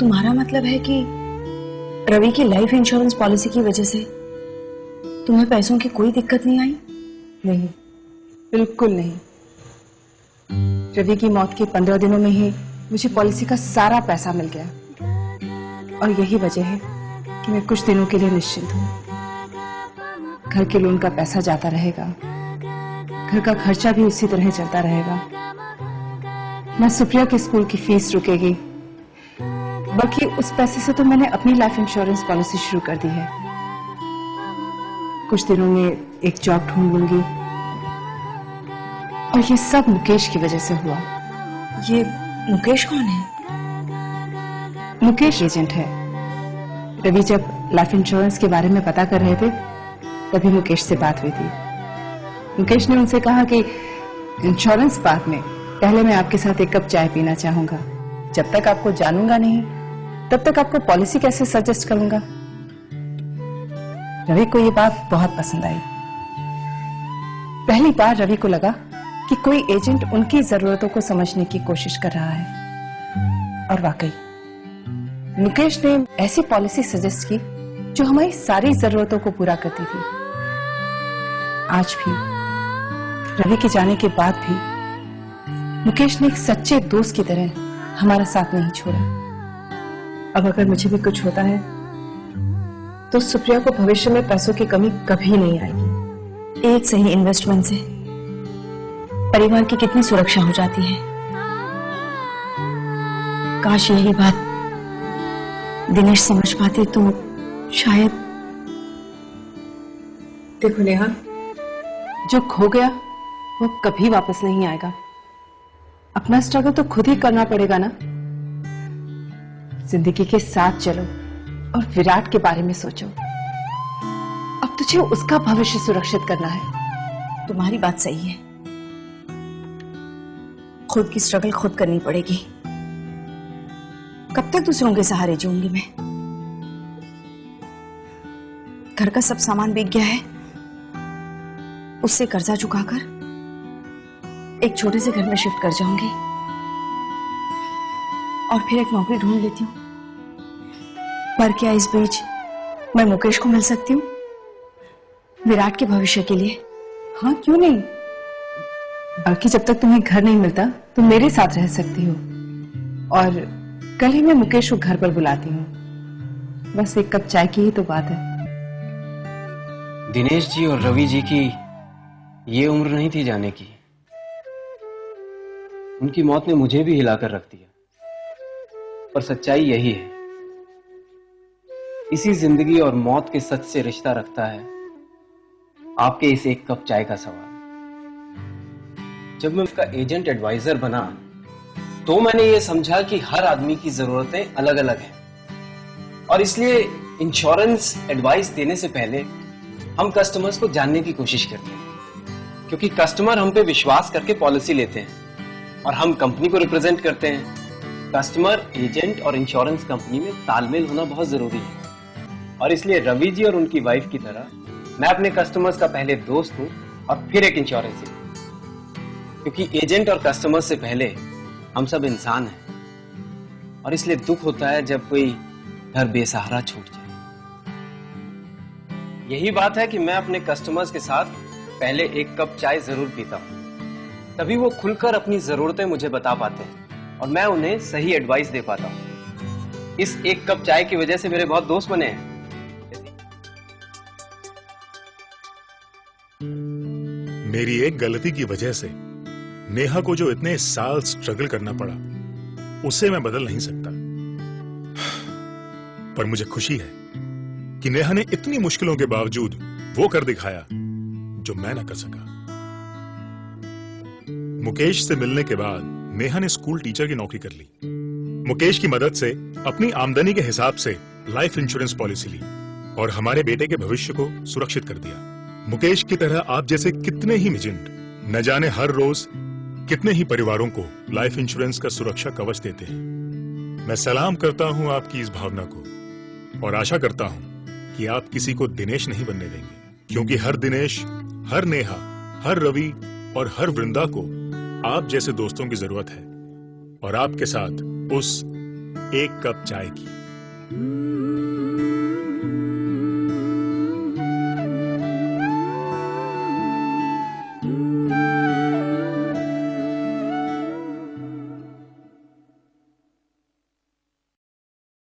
तुम्हारा मतलब है कि रवि की लाइफ इंश्योरेंस पॉलिसी की वजह से तुम्हें पैसों की कोई दिक्कत नहीं आई? नहीं, बिल्कुल नहीं। रवि की मौत के 15 दिनों में ही मुझे पॉलिसी का सारा पैसा मिल गया और यही वजह है कि मैं कुछ दिनों के लिए निश्चिंत हूँ। घर के लोन का पैसा जाता रहेगा, घर का खर्चा भी उसी तरह चलता रहेगा, ना सुप्रिया के स्कूल की फीस रुकेगी, बल्कि उस पैसे से तो मैंने अपनी लाइफ इंश्योरेंस पॉलिसी शुरू कर दी है। कुछ दिनों में एक जॉब ढूंढ लूंगी और ये सब मुकेश की वजह से हुआ। ये मुकेश कौन है? मुकेश एजेंट है। रवि जब लाइफ इंश्योरेंस के बारे में पता कर रहे थे तभी मुकेश से बात हुई थी। मुकेश ने उनसे कहा कि इंश्योरेंस पार्क में पहले मैं आपके साथ एक कप चाय पीना चाहूंगा। जब तक आपको जानूंगा नहीं तब तक आपको पॉलिसी कैसे सजेस्ट करूंगा। रवि को ये बात बहुत पसंद आई। पहली बार रवि को लगा कि कोई एजेंट उनकी जरूरतों को समझने की कोशिश कर रहा है। और वाकई मुकेश ने ऐसी पॉलिसी सजेस्ट की जो हमारी सारी जरूरतों को पूरा करती थी। आज भी रवि के जाने के बाद भी मुकेश ने एक सच्चे दोस्त की तरह हमारा साथ नहीं छोड़ा। अब अगर मुझे भी कुछ होता है तो सुप्रिया को भविष्य में पैसों की कमी कभी नहीं आएगी। एक सही इन्वेस्टमेंट से परिवार की कितनी सुरक्षा हो जाती है। काश यही बात दिनेश समझ पाते तो शायद। देखो नेहा, जो खो गया वो कभी वापस नहीं आएगा। अपना स्ट्रगल तो खुद ही करना पड़ेगा ना। जिंदगी के साथ चलो और विराट के बारे में सोचो। अब तुझे उसका भविष्य सुरक्षित करना है। तुम्हारी बात सही है, खुद की स्ट्रगल खुद करनी पड़ेगी। कब तक दूसरों के सहारे जीऊंगी मैं? घर का सब सामान बिक गया है, उससे कर्जा चुकाकर एक छोटे से घर में शिफ्ट कर जाऊंगी और फिर एक नौकरी ढूंढ लेती हूँ। पर क्या इस बीच मैं मुकेश को मिल सकती हूँ विराट के भविष्य के लिए? हाँ, क्यों नहीं। बल्कि जब तक तुम्हें घर नहीं मिलता तुम मेरे साथ रह सकती हो। और कल ही मैं मुकेश को घर पर बुलाती हूँ। बस एक कप चाय की ही तो बात है। दिनेश जी और रवि जी की ये उम्र नहीं थी जाने की। उनकी मौत ने मुझे भी हिलाकर रख दिया। पर सच्चाई यही है, इसी जिंदगी और मौत के सच से रिश्ता रखता है आपके इस एक कप चाय का सवाल। जब मैं उसका एजेंट एडवाइजर बना तो मैंने ये समझा कि हर आदमी की जरूरतें अलग अलग हैं और इसलिए इंश्योरेंस एडवाइस देने से पहले हम कस्टमर्स को जानने की कोशिश करते हैं, क्योंकि कस्टमर हम पे विश्वास करके पॉलिसी लेते हैं और हम कंपनी को रिप्रेजेंट करते हैं। कस्टमर, एजेंट और इंश्योरेंस कंपनी में तालमेल होना बहुत जरूरी है और इसलिए रवि जी और उनकी वाइफ की तरह मैं अपने कस्टमर्स का पहले दोस्त हूं और फिर एक इंश्योरेंस एजेंट, क्योंकि एजेंट और कस्टमर से पहले हम सब इंसान हैं और इसलिए दुख होता है जब कोई घर बेसहारा छूट जाए। यही बात है कि मैं अपने कस्टमर्स के साथ पहले एक कप चाय जरूर पीता हूं, तभी वो खुलकर अपनी जरूरतें मुझे बता पाते हैं और मैं उन्हें सही एडवाइस दे पाता हूं। इस एक कप चाय की वजह से मेरे बहुत दोस्त बने हैं। मेरी एक गलती की वजह से नेहा को जो इतने साल स्ट्रगल करना पड़ा उसे मैं बदल नहीं सकता, पर मुझे खुशी है कि नेहा ने इतनी मुश्किलों के बावजूद वो कर दिखाया जो मैं न कर सका। मुकेश से मिलने के बाद नेहा ने स्कूल टीचर की नौकरी कर ली। मुकेश की मदद से अपनी आमदनी के हिसाब से लाइफ इंश्योरेंस पॉलिसी ली और हमारे बेटे के भविष्य को सुरक्षित कर दिया। मुकेश की तरह आप जैसे कितने ही एजेंट न जाने हर रोज कितने ही परिवारों को लाइफ इंश्योरेंस का सुरक्षा कवच देते हैं। मैं सलाम करता हूं आपकी इस भावना को और आशा करता हूं कि आप किसी को दिनेश नहीं बनने देंगे, क्योंकि हर दिनेश, हर नेहा, हर रवि और हर वृंदा को आप जैसे दोस्तों की जरूरत है और आपके साथ उस एक कप चाय की।